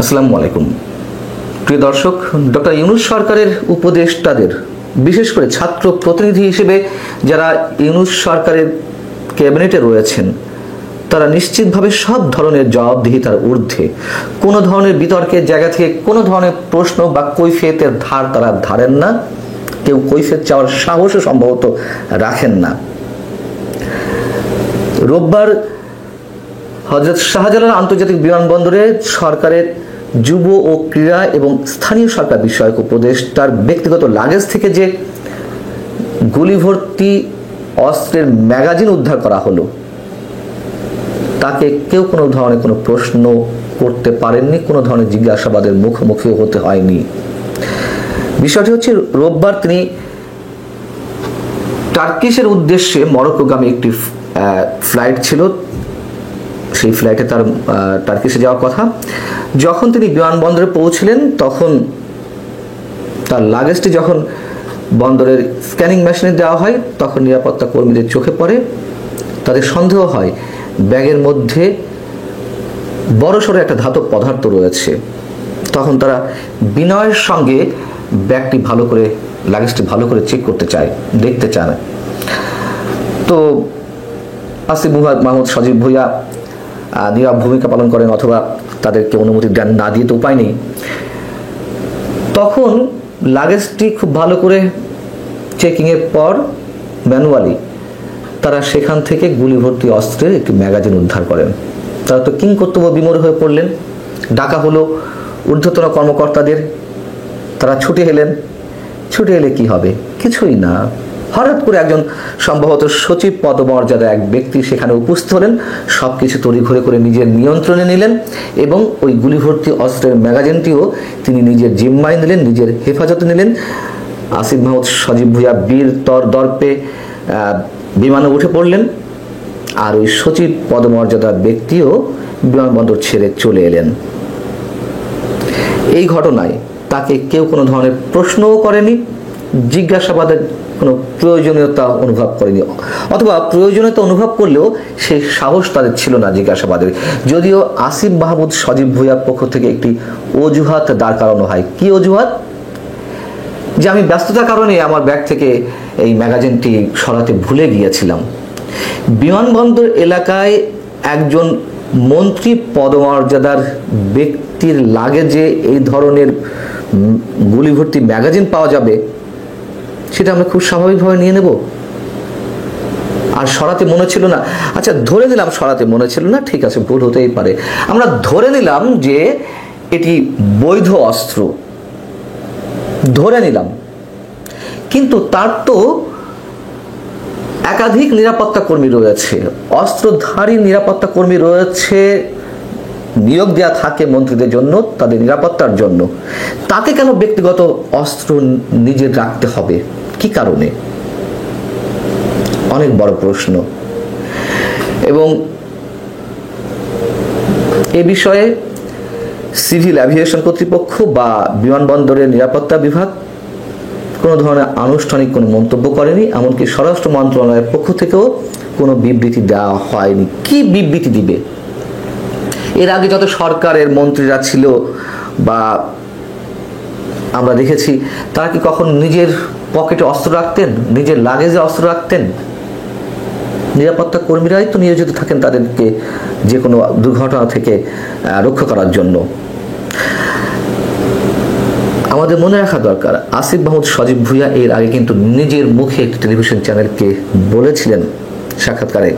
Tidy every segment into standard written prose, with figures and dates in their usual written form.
আসসালামু আলাইকুম প্রিয় দর্শক, ডক্টর ইউনূস সরকারের উপদেষ্টাদের বিশেষ করে ছাত্র প্রতিনিধি হিসেবে যারা ইউনূস সরকারের ক্যাবিনেটে রয়েছেন তারা নিশ্চিতভাবে সব ধরনের জবাবদিহিতার ঊর্ধ্বে। কোনো ধরনের বিতর্কের জায়গা থেকে কোনো ধরনের প্রশ্ন বা কৈফিয়তের ধার তারা ধারেন না, কেউ কৈফিয়ত চাওয়ার সাহসও সম্ভবত রাখেন না। রোববার হযরত শাহজালাল আন্তর্জাতিক বিমানবন্দরে সরকারের যুব ও ক্রীড়া এবং স্থানীয় সরকার বিষয়ক উপদেষ্টার ব্যক্তিগত লাগেজ থেকে যে গুলিভর্তি অস্ত্রের ম্যাগাজিন উদ্ধার করা হলো, তাকে কেউ কোনো ধরনের কোনো প্রশ্ন করতে পারেননি, কোনো ধরনের জিজ্ঞাসাবাদের মুখোমুখি হতে হয়নি। বিষয়টি হচ্ছে, রোববার তিনি টার্কিশের উদ্দেশ্যে মরক্কোগামী একটি ফ্লাইট ছিল, সেই ফ্লাইটে তার টার্কিশে যাওয়ার কথা। যখন তিনি বিমানবন্দরে পৌঁছলেন তখন তার লাগেজটি যখন বন্দরের স্ক্যানিং মেশিনে দেওয়া হয় তখন নিরাপত্তা কর্মীদের চোখে পড়ে, তাদের সন্দেহ হয় ব্যাগের মধ্যে বড়সড় একটা ধাতব পদার্থ রয়েছে। তখন তারা বিনয়ের সঙ্গে ব্যাগটি ভালো করে, লাগেজটি ভালো করে চেক করতে চায়, দেখতে চায়। তো আসিফ মাহমুদ সজীব ভুঁইয়া নীরব ভূমিকা পালন করেন, অথবা তাদেরকে অনুমতি দেন না দিয়ে তো উপায় নেই। তখন লাগেজটি খুব ভালো করে চেকিংয়ের পর ম্যানুয়ালি তারা সেখান থেকে গুলি ভর্তি অস্ত্রের একটি ম্যাগাজিন উদ্ধার করেন। তারা তো কিংকর্তব্য বিমূঢ় হয়ে পড়লেন। ডাকা হলো ঊর্ধ্বতন কর্মকর্তাদের, তারা ছুটে এলেন। ছুটে এলে কি হবে? কিছুই না। হঠাৎ করে একজন সম্ভবত সচিব পদমর্যাদা এক ব্যক্তি সেখানে উপস্থিত হলেন, সব কিছু তড়িঘড়ি করে নিজের নিয়ন্ত্রণে নিলেন এবং ওই গুলিভর্তি অস্ত্রের ম্যাগাজিনটিও তিনি নিজের জিম্মায় নিলেন, নিজের হেফাজতে নিলেন। আসিফ মাহমুদ সজীব ভুঁইয়া বীর তর দর্পে বিমানে উঠে পড়লেন, আর ওই সচিব পদমর্যাদার ব্যক্তিও বিমানবন্দর ছেড়ে চলে এলেন। এই ঘটনায় তাকে কেউ কোনো ধরনের প্রশ্নও করেনি, জিজ্ঞাসাবাদের কোনো প্রয়োজনীয়তা অনুভব করেনি, অথবা প্রয়োজনীয়তা অনুভব করলেও সেই সাহস তাদের ছিল না জিজ্ঞাসাবাদের। যদিও আসিফ মাহমুদ সজীব ভুঁইয়ার পক্ষ থেকে একটি অজুহাত দাঁড় করানো হয়। কি অজুহাত? যে আমি ব্যস্ততার কারণে আমার ব্যাগ থেকে এই ম্যাগাজিনটি সরাতে ভুলে গিয়েছিলাম। বিমানবন্দর এলাকায় একজন মন্ত্রী পদমর্যাদার ব্যক্তির লাগেজে এই ধরনের গুলিভর্তি ম্যাগাজিন পাওয়া যাবে, সেটা আমরা খুব স্বাভাবিকভাবে নিয়ে নেব। আর সরাতে মনে ছিল না, আচ্ছা ধরে নিলাম সরাতে মনে ছিল না, ঠিক আছে, ভুল হতেই পারে। আমরা ধরে নিলাম যে এটি বৈধ অস্ত্র, ধরে নিলাম, কিন্তু তার তো একাধিক নিরাপত্তা কর্মী রয়েছে, অস্ত্রধারী নিরাপত্তা কর্মী রয়েছে, নিয়োগ দেওয়া থাকে মন্ত্রীদের জন্য, তাদের নিরাপত্তার জন্য। তাকে কেন ব্যক্তিগত অস্ত্র নিজের রাখতে হবে? কি কারণে? অনেক বড় প্রশ্ন। এবং এ বিষয়ে সিভিল অ্যাভিয়েশন কর্তৃপক্ষ বা বিমানবন্দরের নিরাপত্তা বিভাগ কোনো ধরনের আনুষ্ঠানিক কোনো মন্তব্য করেনি, এমনকি স্বরাষ্ট্র মন্ত্রণালয়ের পক্ষ থেকেও কোনো বিবৃতি দেওয়া হয়নি। কি বিবৃতি দিবে? এর আগে যত সরকারের মন্ত্রীরা ছিল বা আমরা দেখেছি, তারা কি কখন নিজের পকেটে অস্ত্র রাখতেন, নিজের লাগেজে অস্ত্র রাখতেন? নিরাপত্তা কর্মীরাই তো নিয়োজিত থাকেন তাদেরকে যে কোনো দুর্ঘটনা থেকে রক্ষা করার জন্য। আমাদের মনে রাখা দরকার, আসিফ মাহমুদ সজীব ভুঁইয়া এর আগে কিন্তু নিজের মুখে একটি টেলিভিশন চ্যানেলকে বলেছিলেন সাক্ষাৎকারে,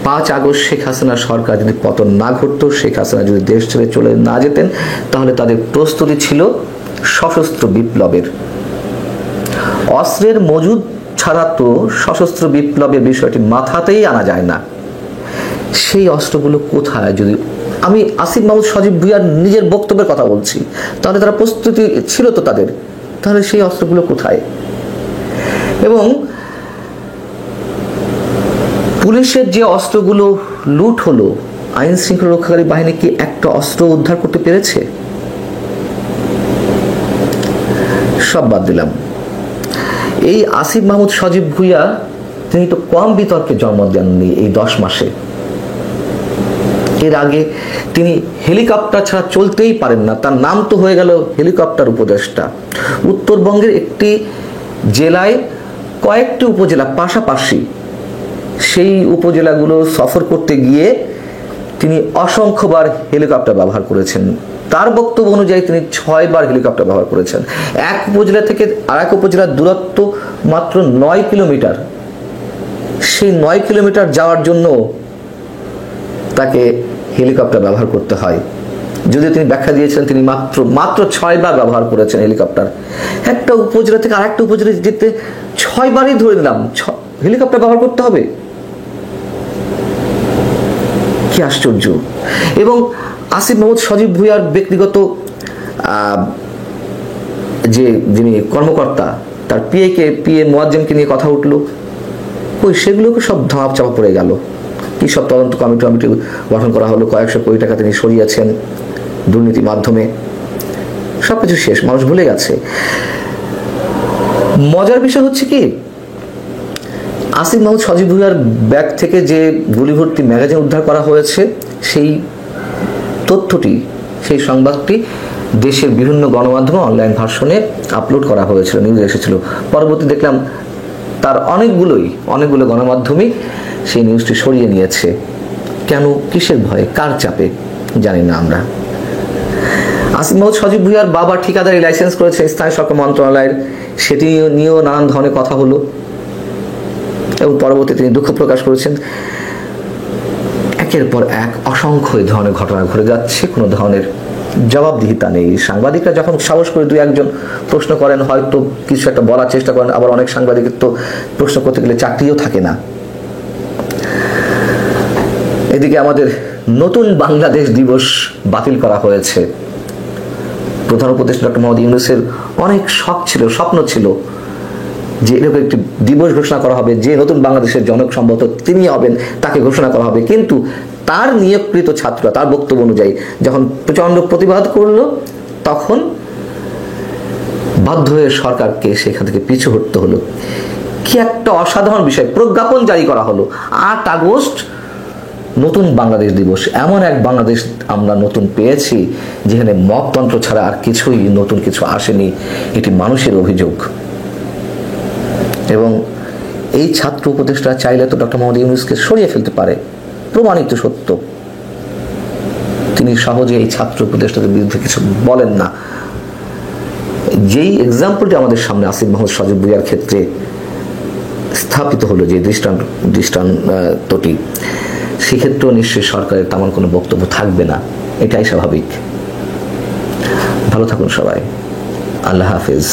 5 আগস্ট শেখ হাসিনা সরকার যদি পতন না ঘটতো, শেখ হাসিনা যদি দেশ ছেড়ে চলে না যেতেন, তাহলে তাদের প্রস্তুতি ছিল সশস্ত্র বিপ্লবের। অস্ত্রের মজুদ ছাড়া তো সশস্ত্র বিপ্লবের বিষয়টি মাথাতেই আনা যায় না। সেই অস্ত্রগুলো কোথায়? যদি আমি আসিফ মাহমুদ সজীব ভুঁইয়ার নিজের বক্তব্যের কথা বলছি, তাহলে তারা প্রস্তুতি ছিল তো তাদের, তাহলে সেই অস্ত্রগুলো কোথায়? এবং পুলিশের যে অস্ত্রগুলো লুট হলো, আইন শৃঙ্খলা রক্ষাকারী বাহিনী কি একটা অস্ত্র উদ্ধার করতে পেরেছে? সব বাদ দিলাম। এই আসিফ মাহমুদ সজীব ভুঁইয়া তিনি তো কম বিতর্কে জন্ম দেননি এই 10 মাসে। এর আগে তিনি হেলিকপ্টার ছাড়া চলতেই পারেন না, তার নাম তো হয়ে গেল হেলিকপ্টার উপদেষ্টা। উত্তরবঙ্গের একটি জেলায় কয়েকটি উপজেলা পাশাপাশি, সেই উপজেলাগুলো সফর করতে গিয়ে তিনি অসংখ্যবার হেলিকপ্টার ব্যবহার করেছেন। তার বক্তব্য অনুযায়ী তিনি 6 বার হেলিকপ্টার ব্যবহার করেছেন। এক উপজেলা থেকে আরেক উপজেলার দূরত্ব মাত্র 9 কিলোমিটার। সেই 9 কিলোমিটার যাওয়ার জন্য তাকে হেলিকপ্টার ব্যবহার করতে হয়। যদিও তিনি ব্যাখ্যা দিয়েছেন তিনি মাত্র 6 বার ব্যবহার করেছেন হেলিকপ্টার। একটা উপজেলা থেকে আরেকটা উপজেলা যেতে 6 বারই ধরে নিলাম হেলিকপ্টার ব্যবহার করতে হবে, কি আশ্চর্য। এবং আসিফ মাহমুদ সজীব ভুঁইয়ার ব্যক্তিগত যিনি কর্মকর্তা, তার পিএ মোয়াজ্জেমকে নিয়ে কথা উঠলো, সেগুলোকে সব ধাপ চাপা পড়ে গেল। কি সব তদন্ত কমিটি গঠন করা হলো, কয়েকশো কোটি টাকা তিনি সরিয়েছেন দুর্নীতির মাধ্যমে, সবকিছু শেষ, মানুষ ভুলে গেছে। মজার বিষয় হচ্ছে কি, আসিফ মাহমুদ সজীব ভুঁইয়ার ব্যাগ থেকে যে গুলিভর্তি ম্যাগাজিন উদ্ধার করা হয়েছে, সেই তথ্যটি, সেই সংবাদটি দেশের বিভিন্ন গণমাধ্যমে অনলাইন ভার্সনে আপলোড করা হয়েছিল, নিউজে এসেছিল। পরবর্তী দেখলাম তার অনেকগুলো গণমাধ্যমে সেই নিউজটি সরিয়ে নিয়েছে। কেন, কিসের ভয়ে, কার চাপে জানি না আমরা। আসিফ মাহমুদ সজীব ভুঁইয়ার বাবা ঠিকাদারি লাইসেন্স করেছে স্থানীয় সরকার মন্ত্রণালয়ের, সেটি নিয়েও নানান ধরনের কথা হলো এবং পরবর্তী তিনি দুঃখ প্রকাশ করেছেন। একের পর এক অসংখ্য এই ধরনের ঘটনা ঘটে যাচ্ছে, কোনো ধরনের জবাবদিহিতা নেই। সাংবাদিকরা যখন সাহস করে 2-1 প্রশ্ন করেন, হয়তো কিছু একটা বলার চেষ্টা করেন, আবার অনেক সাংবাদিকের তো প্রশ্ন করতে গেলে চাকরিও থাকে না। এদিকে আমাদের নতুন বাংলাদেশ দিবস বাতিল করা হয়েছে। প্রধান উপদেষ্টা ডক্টর মোহাম্মদ ইউনূসের অনেক স্বপ্ন ছিল যে এরকম একটি দিবস ঘোষণা করা হবে, যে নতুন বাংলাদেশের জনক সম্ভবত তিনি হবেন, তাকে ঘোষণা করা হবে। কিন্তু তার নিয়োগকৃত ছাত্ররা তার বক্তব্য অনুযায়ী যখন প্রচন্ড প্রতিবাদ করলো, তখন বাধ্য হয়ে সরকারকে সেখান থেকে পিছু হটতে হলো। কি একটা অসাধারণ বিষয়, প্রজ্ঞাপন জারি করা হলো 8 আগস্ট নতুন বাংলাদেশ দিবস। এমন এক বাংলাদেশ আমরা নতুন পেয়েছি যেখানে মততন্ত্র ছাড়া আর কিছুই নতুন কিছু আসেনি, এটি মানুষের অভিযোগ। এবং এই ছাত্র উপদেষ্টা চাইলে তো ডক্টর মোহাম্মদ ইউনূসকে সরিয়ে ফেলতে পারে, প্রমাণিত সত্য। তিনি সহজে এই ছাত্র উপদেষ্টাদের বিরুদ্ধে কিছু বলেন না। যেই এক্সাম্পলটি আমাদের সামনে আসিফ মাহমুদ সজীব ভুঁইয়ার ক্ষেত্রে স্থাপিত হলো, যে দৃষ্টান্তটি, সেক্ষেত্রেও নিশ্চয়ই সরকারের তেমন কোনো বক্তব্য থাকবে না, এটাই স্বাভাবিক। ভালো থাকুন সবাই, আল্লাহ হাফেজ।